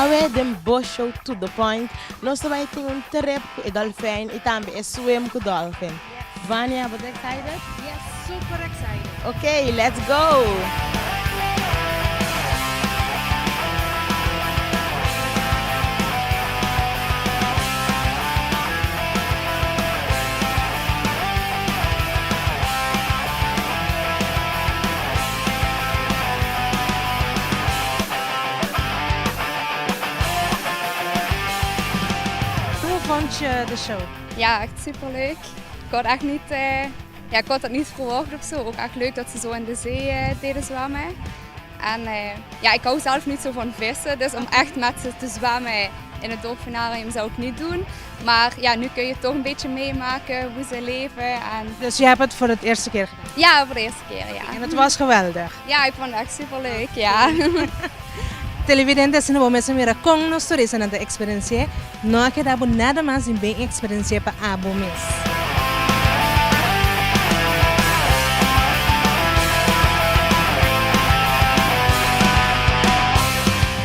Awe den bush show to the point. No so I think un trip ku dolphin. Itambe a swim ku dolphin. Vanya, but excited? Yes, super excited. Okay, let's go. Hoe vond je de show? Ja, echt superleuk. Ik had echt niet, ik had dat niet verwacht of zo. Ook echt leuk dat ze zo in de zee deden zwemmen. En ja, ik hou zelf niet zo van vissen, dus om echt met ze te zwemmen in het dolfinarium zou ik niet doen. Maar ja, nu kun je toch een beetje meemaken hoe ze leven. En... Dus je hebt het voor het eerste keer gedaan? Ja, voor de eerste keer, ja. En het was geweldig? Ja, ik vond het echt superleuk, ja. Televidentes no momento mira con nos stories na de experiência, não que dá nada mais em bem experiência para abo mes.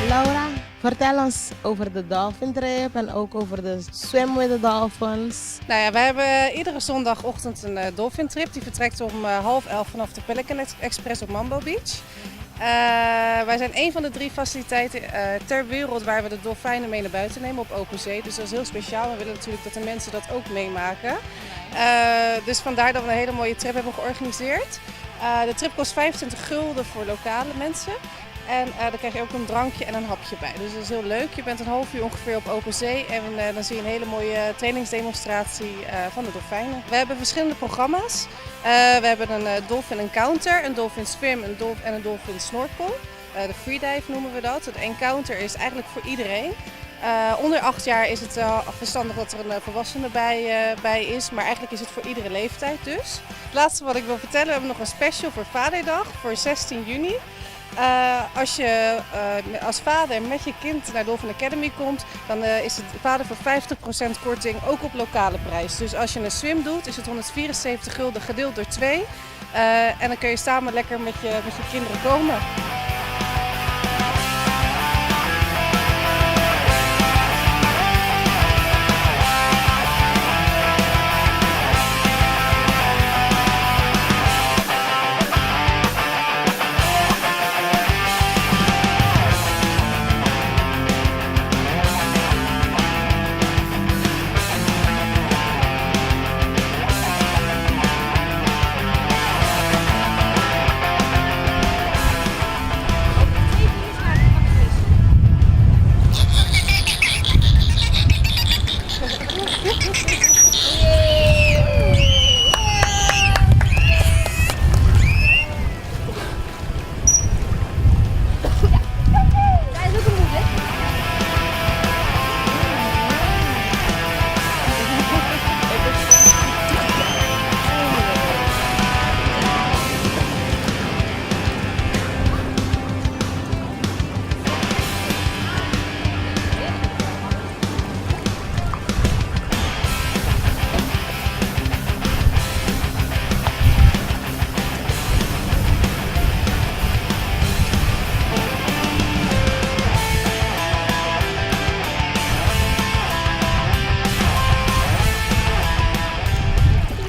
Laura, vertel ons over de dolphin trip en ook over de swim with the dolphins. Nou ja, we hebben iedere zondagochtend een dolphin trip. Die vertrekt om 10:30 vanaf de Pelican Express op Mambo Beach. Wij zijn een van de 3 faciliteiten ter wereld waar we de dolfijnen mee naar buiten nemen op open zee. Dus dat is heel speciaal. We willen natuurlijk dat de mensen dat ook meemaken. Dus vandaar dat we een hele mooie trip hebben georganiseerd. De trip kost 25 gulden voor lokale mensen. En dan krijg je ook een drankje en een hapje bij. Dus dat is heel leuk. Je bent een half uur ongeveer op open zee en dan zie je een hele mooie trainingsdemonstratie van de dolfijnen. We hebben verschillende programma's. We hebben een dolphin encounter, een dolphin swim en een dolphin snorkel. De freedive noemen we dat. Het encounter is eigenlijk voor iedereen. Onder 8 jaar is het verstandig dat er een volwassene bij is, maar eigenlijk is het voor iedere leeftijd dus. Het laatste wat ik wil vertellen, we hebben nog een special voor Vaderdag voor 16 juni. Als je als vader met je kind naar Dolphin Academy komt, dan is het vader voor 50% korting, ook op lokale prijs. Dus als je een swim doet, is het 174 gulden gedeeld door 2. En dan kun je samen lekker met je kinderen komen.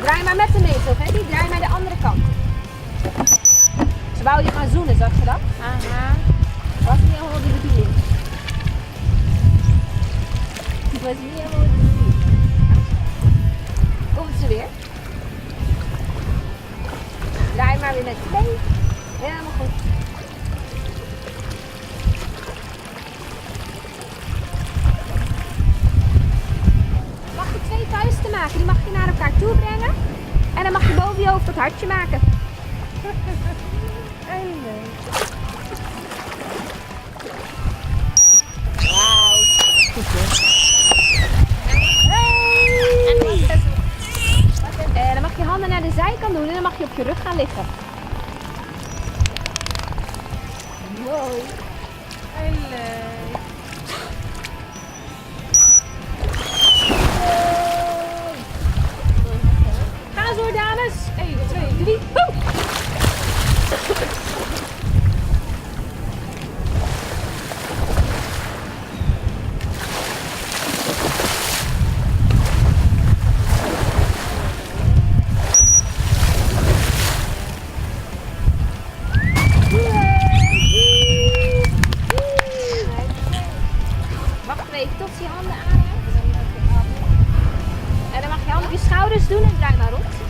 Draai maar met de mee, Sofie. Draai naar de andere kant. Ze wou je gaan zoenen, zag je dat? Aha. Was niet helemaal de bedoeling. Het was niet helemaal de bedoeling. Komt ze weer. Draai maar weer met je mee. Helemaal goed. Mag je 2 vuisten maken, die mag je naar elkaar toe brengen. En dan mag je boven je hoofd dat hartje maken. Wauw. Hey. En dan mag je handen naar de zijkant doen en dan mag je op je rug gaan liggen. Mooi. Heel leuk. Ga zo, dames. 1, 2, 3. Woe! eens doen en draai maar rond.